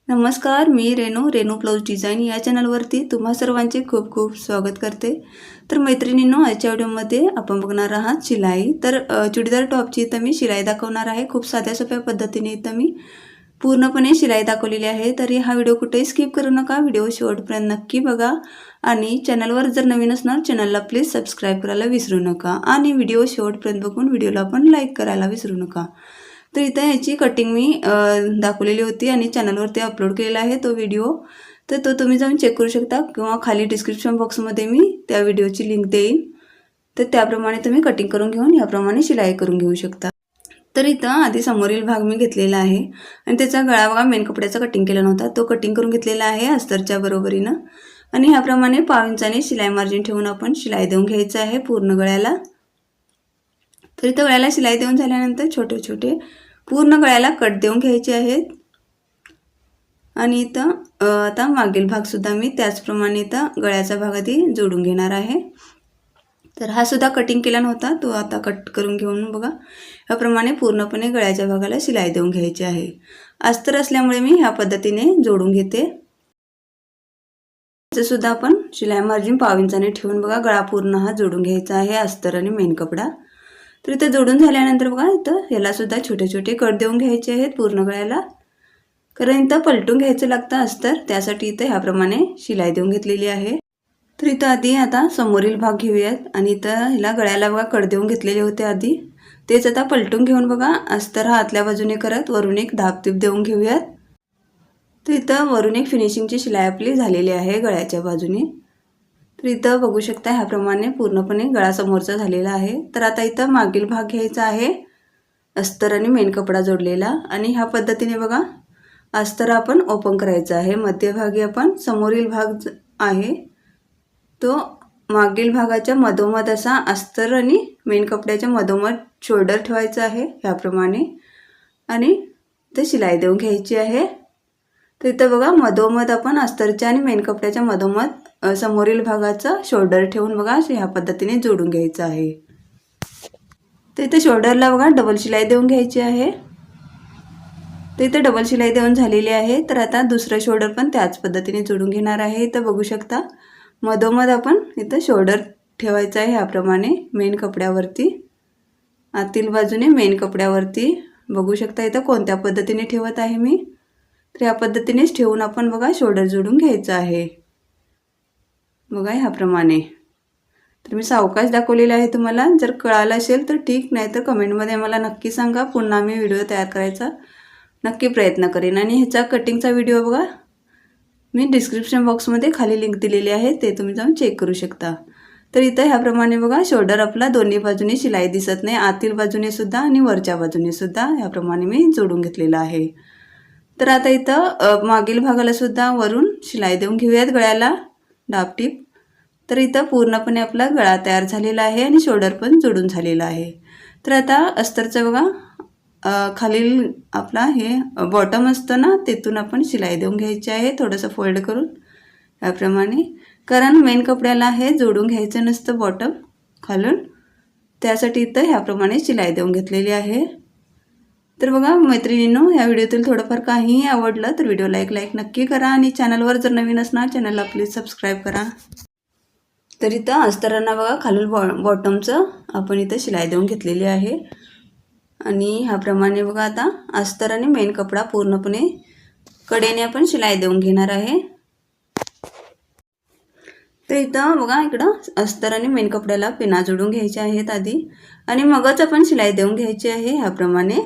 नमस्कार, मी रेणू blouse design या चॅनलवरती तुम्हा सर्वांचे खूप खूप स्वागत करते। तर मैत्रिणींनो, आजच्या व्हिडिओमध्ये आपण बघणार आहात शिलाई। तर चुडीदार टॉपची इथं मी शिलाई दाखवणार आहे। खूप साध्या सोप्या पद्धतीने इथं मी पूर्णपणे शिलाई दाखवलेली आहे। तरी हा व्हिडिओ कुठेही स्किप करू नका, व्हिडिओ शेवटपर्यंत नक्की बघा आणि चॅनलवर जर नवीन असणार चॅनलला प्लीज सबस्क्राईब करायला विसरू नका आणि व्हिडिओ शेवटपर्यंत बघून व्हिडिओला पण लाईक करायला विसरू नका। तर इथं याची कटिंग मी दाखवलेली होती आणि चॅनलवरती अपलोड केलेला आहे तो व्हिडिओ। तर तो तुम्ही जाऊन चेक करू शकता किंवा खाली डिस्क्रिप्शन बॉक्समध्ये मी त्या व्हिडिओची लिंक देईन। तर त्याप्रमाणे तुम्ही कटिंग करून घेऊन याप्रमाणे शिलाई करून घेऊ शकता। तर इथं आधी समोरील भाग मी घेतलेला आहे आणि त्याचा गळा बघा मेन कपड्याचा कटिंग केला नव्हता, तो कटिंग करून घेतलेला आहे अस्तरच्या बरोबरीनं। आणि ह्याप्रमाणे पाव इंचाने शिलाई मार्जिन ठेवून आपण शिलाई देऊन घ्यायचं आहे पूर्ण गळ्याला। तर इथं गळ्याला शिलाई देऊन झाल्यानंतर छोटे छोटे पूर्ण गळ्याला कट देऊन घ्यायचे आहेत। आणि इथं आता मागील भाग सुद्धा मी त्याचप्रमाणे इथं गळ्याचा भाग आधी जोडून घेणार आहे। तर हा सुद्धा कटिंग केला नव्हता, तो आता कट करून घेऊन बघा याप्रमाणे पूर्णपणे गळ्याच्या भागाला शिलाई देऊन घ्यायची आहे। अस्तर असल्यामुळे मी ह्या पद्धतीने जोडून घेते। त्याचं सुद्धा आपण शिलाई मार्जिन पाव इंचाने ठेवून बघा गळा पूर्ण हा जोडून घ्यायचा आहे अस्तर आणि मेन कपडा। तर इथं जोडून झाल्यानंतर बघा इथं याला सुद्धा छोटे छोटे कट देऊन घ्यायचे आहेत पूर्ण गळ्याला, कारण इथं पलटून घ्यायचं लागतं अस्तर, त्यासाठी इथं ह्याप्रमाणे शिलाई देऊन घेतलेली आहे। तर इथं आधी आता समोरील भाग घेऊयात आणि इथं ह्याला गळ्याला बघा कट देऊन घेतलेले होते आधी, तेच आता पलटून घेऊन बघा अस्तर हा आतल्या बाजूने करत वरून एक धापटीप देऊन घेऊयात। तर इथं वरून एक फिनिशिंगची शिलाई आपली झालेली आहे गळ्याच्या बाजूने। तर इथं बघू शकता ह्याप्रमाणे पूर्णपणे गळा समोरचा झालेला आहे। तर आता इथं मागील भाग घ्यायचा आहे अस्तर आणि मेन कपडा जोडलेला आणि ह्या पद्धतीने बघा अस्तर आपण ओपन करायचं आहे। मध्यभागी आपण समोरील भाग आहे तो मागील भागाच्या मधोमध असा अस्तर आणि मेन कपड्याच्या मधोमध शोल्डर ठेवायचा आहे ह्याप्रमाणे आणि ते शिलाई देऊन घ्यायची आहे। तर इथं बघा मधोमध आपण अस्तरच्या आणि मेन कपड्याच्या मधोमध समोरील भागाचा शोल्डर ठेवून बघा ह्या पद्धतीने जोडून घ्यायचं आहे। तर इथे शोल्डरला बघा डबल शिलाई देऊन घ्यायची आहे। तर इथे डबल शिलाई देऊन झालेली आहे। तर आता दुसरं शोल्डर पण त्याच पद्धतीने जोडून घेणार आहे। इथं बघू शकता मधोमध आपण इथं शोल्डर ठेवायचं आहे ह्याप्रमाणे मेन कपड्यावरती, आतील बाजूने मेन कपड्यावरती बघू शकता इथं कोणत्या पद्धतीने ठेवत आहे मी। तर या पद्धतीनेच ठेवून आपण बघा शोल्डर जोडून घ्यायचं आहे बघा ह्याप्रमाणे। तर मी सावकाश दाखवलेलं आहे, तुम्हाला जर कळालं असेल तर ठीक, नाही तर कमेंटमध्ये मला नक्की सांगा, पुन्हा मी व्हिडिओ तयार करायचा नक्की प्रयत्न करेन। आणि ह्याचा कटिंगचा व्हिडिओ बघा मी डिस्क्रिप्शन बॉक्समध्ये खाली लिंक दिलेली आहे, ते तुम्ही जाऊन चेक करू शकता। तर इथं ह्याप्रमाणे बघा शोल्डर आपला दोन्ही बाजूने शिलाई दिसत नाही, आतील बाजूने सुद्धा आणि वरच्या बाजूने सुद्धा ह्याप्रमाणे मी जोडून घेतलेलं आहे। तर आता इथं मागील भागाला सुद्धा वरून शिलाई देऊन घेऊयात गळ्याला डापटीप। तर इथं पूर्णपणे आपला गळा तयार झालेला आहे आणि शोल्डर पण जोडून झालेला आहे। तर आता अस्तरचं बघा खालील आपला हे बॉटम असतं ना, तिथून आपण शिलाई देऊन घ्यायची आहे थोडंसं फोल्ड करून याप्रमाणे, कारण मेन कपड्याला हे जोडून घ्यायचं नसतं बॉटम खालून, त्यासाठी इथं ह्याप्रमाणे शिलाई देऊन घेतलेली आहे। तर बघा मैत्रिणींनो, या व्हिडिओतील थोडंफार काहीही आवडलं तर व्हिडिओला एक लाईक नक्की करा आणि चॅनलवर जर नवीन असणार चॅनलला प्लीज सबस्क्राईब करा। तर इथं अस्तरांना बघा खालून बॉटमचं आपण इथं शिलाई देऊन घेतलेली आहे आणि ह्याप्रमाणे बघा आता अस्तर आणि मेन कपडा पूर्णपणे कडेने आपण शिलाई देऊन घेणार आहे। तर इथं बघा इकडं अस्तर आणि मेन कपड्याला पिना जोडून घ्यायच्या आहेत आधी आणि मगच आपण शिलाई देऊन घ्यायची आहे ह्याप्रमाणे।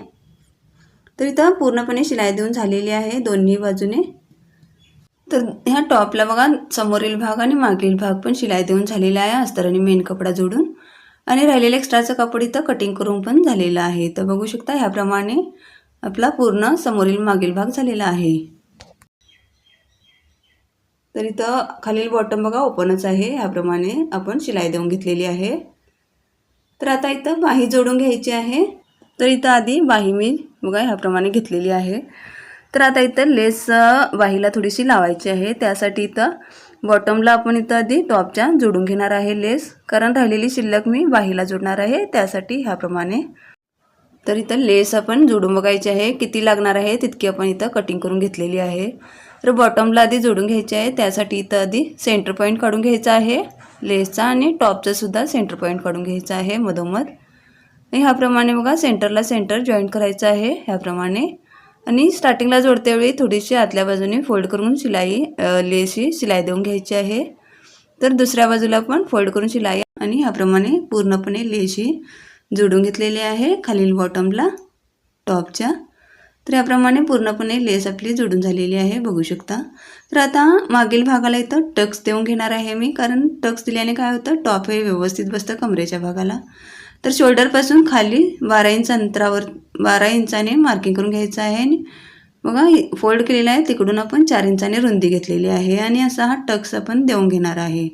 तर इथं पूर्णपणे शिलाई देऊन झालेली आहे दोन्ही बाजूने। तर ह्या टॉपला बघा समोरील भाग आणि मागील भाग पण शिलाई देऊन झालेला आहे अस्तर आणि मेन कपडा जोडून, आणि राहिलेलं एक्स्ट्राचं कापड इथं कटिंग करून पण झालेलं आहे। तर बघू शकता ह्याप्रमाणे आपला पूर्ण समोरील मागील भाग झालेला आहे। तर इथं खालील बॉटम बघा ओपनच आहे, ह्याप्रमाणे आपण शिलाई देऊन घेतलेली आहे। तर आता इथं बाही जोडून घ्यायची आहे। तर इथं आधी बाही मी बघा ह्याप्रमाणे घेतलेली आहे। तर आता इथं लेस बाहीला थोडीशी लावायची आहे, त्यासाठी इथं बॉटमला आपण इथं आधी टॉपच्या जोडून घेणार आहे लेस, कारण राहिलेली शिल्लक मी बाहीला जोडणार आहे, त्यासाठी ह्याप्रमाणे। तर इथं लेस आपण जोडून बघायची आहे, किती लागणार आहे तितकी आपण इथं कटिंग करून घेतलेली आहे. तर बॉटमला आधी जोडून घ्यायचे आहे, त्यासाठी इथं आधी सेंटर पॉईंट काढून घ्यायचा आहे लेसचा आणि टॉपचा सुद्धा सेंटर पॉईंट काढून घ्यायचा आहे मधोमध. ह्याप्रमाणे बघा सेंटरला सेंटर जॉईंट करायचं आहे ह्याप्रमाणे. आणि स्टार्टिंगला जोडतेवेळी थोडीशी आतल्या बाजूने फोल्ड करून लेसची शिलाई देऊन घ्यायची आहे. तर दुसऱ्या बाजूला पण फोल्ड करून शिलाई आणि ह्याप्रमाणे पूर्णपणे लेसही जोडून घेतलेली आहे खालील बॉटमला टॉपच्या. तर याप्रमाणे पूर्णपणे लेस आपली जोडून झालेली आहे बघू शकता. तर आता मागील भागाला इथं टक्स देऊन घेणार आहे मी, कारण टक्स दिल्याने काय होतं टॉप हे व्यवस्थित बसतं कमरेच्या भागाला. तर शोल्डरपासून खाली 12 इंच अंतरावर 12 इंचाने मार्किंग करून घ्यायचं आहे. आणि बघा फोल्ड केलेला आहे तिकडून आपण 4 इंचाने रुंदी घेतलेली आहे आणि असा हा टक्स आपण देऊन घेणार आहे.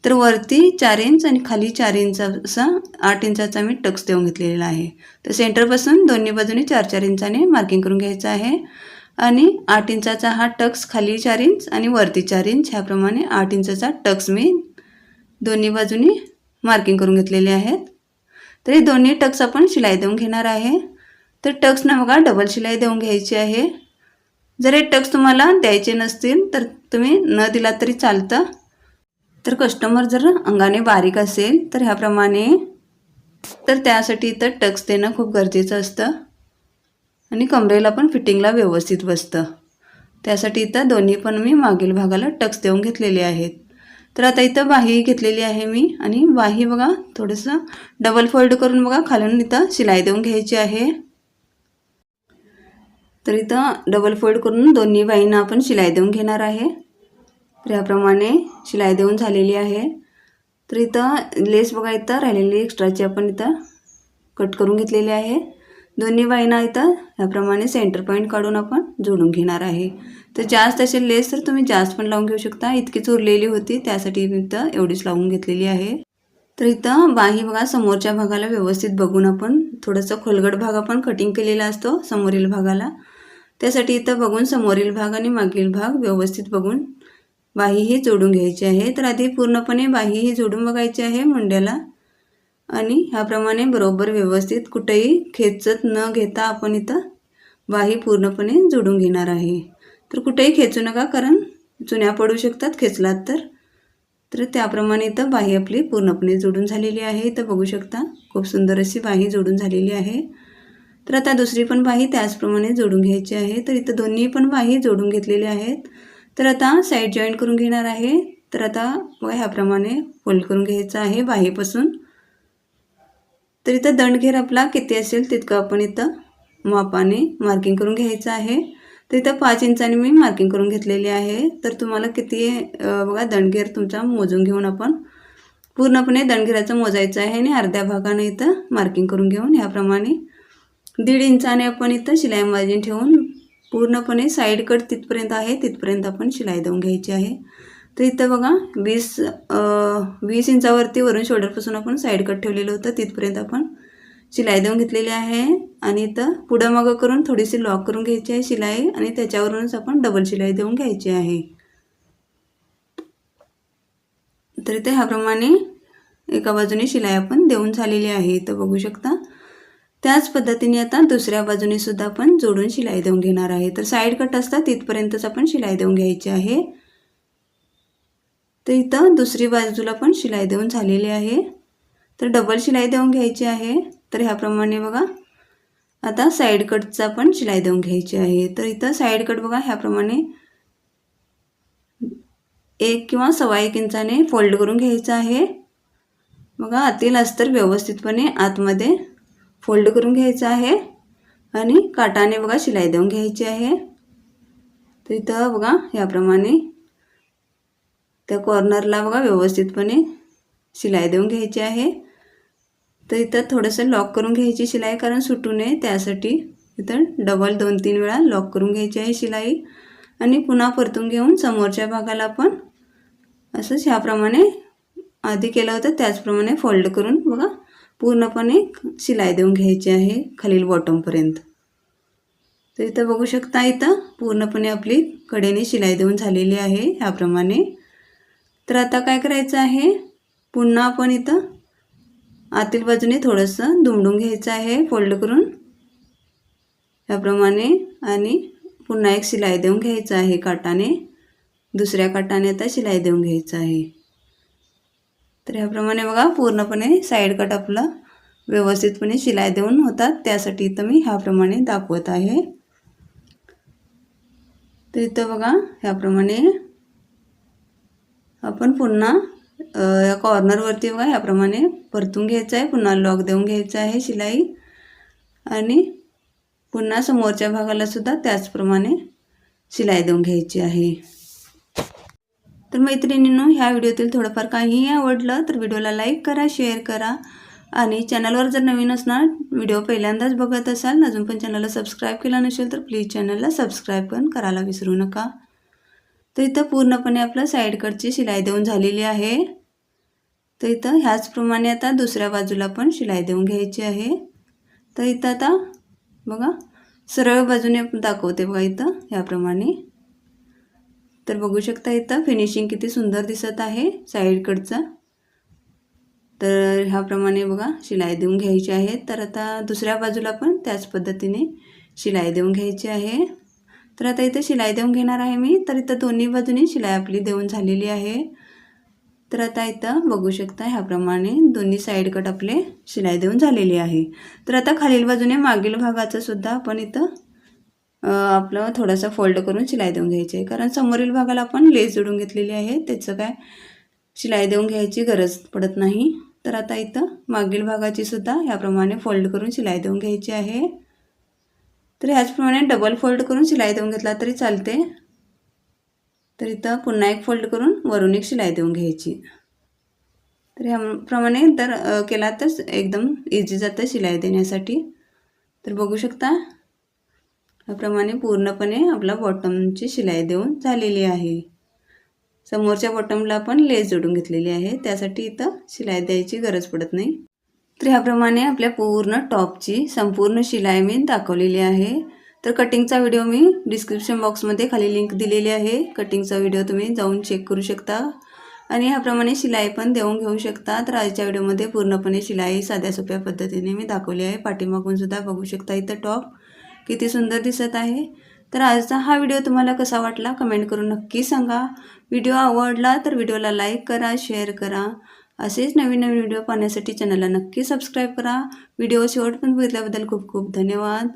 तर वरती 4 इंच आणि खाली 4 इंच असा 8 इंचाचा मी टक्स देऊन घेतलेला आहे. तर सेंटरपासून दोन्ही बाजूने 4-4 इंचाने मार्किंग करून घ्यायचं आहे. आणि 8 इंचाचा हा टक्स खाली 4 इंच आणि वरती 4 इंच ह्याप्रमाणे 8 इंचाचा टक्स मी दोन्ही बाजूने मार्किंग करून घेतलेले आहेत. तर हे दोन्ही टक्स आपण शिलाई देऊन घेणार आहे. तर टक्सना बघा डबल शिलाई देऊन घ्यायची आहे. जर हे टक्स तुम्हाला द्यायचे नसतील तर तुम्ही न दिला तरी चालतं. तर कस्टमर जर अंगाने बारीक असेल तर ह्याप्रमाणे तर त्यासाठी इथं टक्स देणं खूप गरजेचं असतं आणि कमरेला पण फिटिंगला व्यवस्थित बसतं. त्यासाठी इथं दोन्ही पण मी मागील भागाला टक्स देऊन घेतलेले आहेत. तर आता इथं बाही घेतलेली आहे मी आणि बाही बघा थोडंसं डबल फोल्ड करून बघा खालून इथं शिलाई देऊन घ्यायची आहे. तर इथं डबल फोल्ड करून दोन्ही बाहींना आपण शिलाई देऊन घेणार आहे. तर याप्रमाणे शिलाई देऊन झालेली आहे. तर इथं लेस बघा इथं राहिलेली एक्स्ट्राची आपण इथं कट करून घेतलेली आहे. दोन्ही बाहींना इथं याप्रमाणे सेंटर पॉईंट काढून आपण जोडून घेणार आहे. तर जास्त असेल लेस तर तुम्ही जास्त पण लावून घेऊ शकता. इतकीच उरलेली होती त्यासाठी मी इथं एवढीच लावून घेतलेली आहे. तर इथं बाही बघा समोरच्या भागाला व्यवस्थित बघून आपण थोडंसं खोलगट भाग आपण कटिंग केलेला असतो समोरील भागाला. त्यासाठी इथं बघून समोरील भाग आणि मागील भाग व्यवस्थित बघून बाहीही जोडून घ्यायची आहे. तर आधी पूर्णपणे बाहीही जोडून बघायची आहे मुंड्याला आणि ह्याप्रमाणे बरोबर व्यवस्थित कुठेही खेचत न घेता आपण इथं बाही पूर्णपणे जोडून घेणार आहे. तर कुठेही खेचू नका, कारण चुन्या पडू शकतात खेचलात तर. तर त्याप्रमाणे इथं बाही आपली पूर्णपणे जोडून झालेली आहे. इथं बघू शकता खूप सुंदर अशी बाही जोडून झालेली आहे. तर आता दुसरी पण बाही त्याचप्रमाणे जोडून घ्यायची आहे. तर इथं दोन्ही पण बाही जोडून घेतलेल्या आहेत. तर आता साईड जॉईंट करून घेणार आहे. तर आता बघा ह्याप्रमाणे फोल्ड करून घ्यायचं आहे बाहीपासून. तर इथं दंडघेर आपला किती असेल तितकं आपण इथं मापाने मार्किंग करून घ्यायचं आहे. तर इथं 5 इंचाने मी मार्किंग करून घेतलेली आहे. तर तुम्हाला किती बघा दंडघेर तुमचा मोजून घेऊन आपण पूर्णपणे दंडघेराचं मोजायचं आहे आणि अर्ध्या भागाने इथं मार्किंग करून घेऊन ह्याप्रमाणे 1.5 इंचाने आपण इथं शिलाई मार्जिन ठेवून पूर्णपणे साईड कट तिथपर्यंत आहे तिथपर्यंत आपण शिलाई देऊन घ्यायची आहे. तर इथं बघा 20 इंचावरती वरून शोल्डरपासून आपण साईड कट ठेवलेलं होतं तिथपर्यंत आपण शिलाई देऊन घेतलेली आहे. आणि इथं पुढं मागं करून थोडीशी लॉक करून घ्यायची आहे शिलाई आणि त्याच्यावरूनच आपण डबल शिलाई देऊन घ्यायची आहे. तर इथे ह्याप्रमाणे एका बाजूने शिलाई आपण देऊन झालेली आहे इथं बघू शकता. त्याच पद्धतीने आता दुसऱ्या बाजूने सुद्धा आपण जोडून शिलाई देऊन घेणार आहे. तर साईड कट असतात तिथपर्यंतच आपण शिलाई देऊन घ्यायची आहे. तर इथं दुसरी बाजूला पण शिलाई देऊन झालेली आहे. तर डबल शिलाई देऊन घ्यायची आहे. तर ह्याप्रमाणे बघा आता साईड कटचा पण शिलाई देऊन घ्यायची आहे. तर इथं साईड कट बघा ह्याप्रमाणे 1 किंवा 1.25 इंचाने फोल्ड करून घ्यायचं आहे. बघा आतील अस्तर व्यवस्थितपणे आतमध्ये फोल्ड करून घ्यायचं आहे आणि काटाने बघा शिलाई देऊन घ्यायची आहे. तर इथं बघा ह्याप्रमाणे त्या कॉर्नरला बघा व्यवस्थितपणे शिलाई देऊन घ्यायची आहे. तर इथं थोडंसं लॉक करून घ्यायची शिलाई, कारण सुटू नये त्यासाठी इथं डबल 2-3 वेळा लॉक करून घ्यायची आहे शिलाई आणि पुन्हा परतून घेऊन समोरच्या भागाला पण असंच ह्याप्रमाणे आधी केलं होतं त्याचप्रमाणे फोल्ड करून बघा पूर्णपणे शिलाई देऊन घ्यायची आहे खालील बॉटमपर्यंत. तर इथं बघू शकता इथं पूर्णपणे आपली कडेने शिलाई देऊन झालेली आहे ह्याप्रमाणे. तर आता काय करायचं आहे, पुन्हा आपण इथं आतील बाजूने थोडंसं दुमडून घ्यायचं आहे फोल्ड करून ह्याप्रमाणे आणि पुन्हा एक शिलाई देऊन घ्यायचं आहे काटाने. दुसऱ्या काटाने आता शिलाई देऊन घ्यायचं आहे. तर ह्याप्रमाणे बघा पूर्णपणे साईड कट आपलं व्यवस्थितपणे शिलाई देऊन होतात, त्यासाठी इथं मी ह्याप्रमाणे दाखवत आहे. तर इथं बघा ह्याप्रमाणे आपण पुन्हा या कॉर्नरवरती बघा ह्याप्रमाणे परतून घ्यायचं आहे. पुन्हा लॉक देऊन घ्यायचं आहे शिलाई आणि पुन्हा समोरच्या भागाला सुद्धा त्याचप्रमाणे शिलाई देऊन घ्यायची आहे. तर मैत्रिणींनो, ह्या व्हिडिओतील थोडंफार काहीही आवडलं तर व्हिडिओला लाईक करा, शेअर करा आणि चॅनलवर जर नवीन असणार, व्हिडिओ पहिल्यांदाच बघत असाल, अजून पण चॅनलला सबस्क्राईब केला नसेल तर प्लीज चॅनलला सबस्क्राईब पण करायला विसरू नका. तर इथं पूर्णपणे आपलं साईड कटची शिलाई देऊन झालेली आहे. तर इथं ह्याचप्रमाणे आता दुसऱ्या बाजूला पण शिलाई देऊन घ्यायची आहे. तर इथं आता बघा सरळ बाजूने दाखवते बघा इथं ह्याप्रमाणे. तर बघू शकता इथं फिनिशिंग किती सुंदर दिसत आहे साईड कटचं. तर ह्याप्रमाणे बघा शिलाई देऊन घ्यायची आहे. तर आता दुसऱ्या बाजूला पण त्याच पद्धतीने शिलाई देऊन घ्यायची आहे. तर आता इथं शिलाई देऊन घेणार आहे मी. तर इथं दोन्ही बाजूनी शिलाई आपली देऊन झालेली आहे. तर आता इथं बघू शकता ह्याप्रमाणे दोन्ही साईड कट आपले शिलाई देऊन झालेली आहे. तर आता खालील बाजूने मागील भागाचं सुद्धा आपण इथं आपलं थोडासा फोल्ड करून शिलाई देऊन घ्यायची आहे, कारण समोरील भागाला आपण लेस जोडून घेतलेली आहे, त्याचं काय शिलाई देऊन घ्यायची गरज पडत नाही. तर आता इथं मागील भागाची सुद्धा ह्याप्रमाणे फोल्ड करून शिलाई देऊन घ्यायची आहे. तर ह्याचप्रमाणे डबल फोल्ड करून शिलाई देऊन घेतला तरी चालते. तर इथं पुन्हा एक फोल्ड करून वरून एक शिलाई देऊन घ्यायची. तर ह्याप्रमाणे जर केला तर एकदम इझी जातं शिलाई देण्यासाठी. तर बघू शकता ह्याप्रमाणे पूर्णपणे आपला बॉटमची शिलाई देऊन झालेली आहे. समोरच्या बॉटमला पण लेस जोडून घेतलेली आहे, त्यासाठी इथं शिलाई द्यायची गरज पडत नाही. तर ह्याप्रमाणे आपल्या पूर्ण टॉपची संपूर्ण शिलाई मी दाखवलेली आहे. तर कटिंगचा व्हिडिओ मी डिस्क्रिप्शन बॉक्समध्ये खाली लिंक दिलेली आहे. कटिंगचा व्हिडिओ तुम्ही जाऊन चेक करू शकता आणि ह्याप्रमाणे शिलाई पण देऊन घेऊ शकता. तर आजच्या व्हिडिओमध्ये पूर्णपणे शिलाई साध्या सोप्या पद्धतीने मी दाखवली आहे. पाठीमागून सुद्धा बघू शकता इथं टॉप किती सुंदर दिसत आहे. तर आजचा हा व्हिडिओ तुम्हाला कसा वाटला कमेंट करून नक्की सांगा. व्हिडिओ आवडला तर व्हिडिओला लाईक करा, शेअर करा. असेच नवीन नवीन व्हिडिओ पाहण्यासाठी चॅनलला नक्की सबस्क्राईब करा. व्हिडिओ शेवटपर्यंत बघितल्याबद्दल खूप खूप धन्यवाद.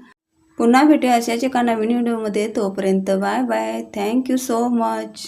पुन्हा भेटूया अशाच एका नवीन व्हिडिओमध्ये. तोपर्यंत bye bye. Thank you so much.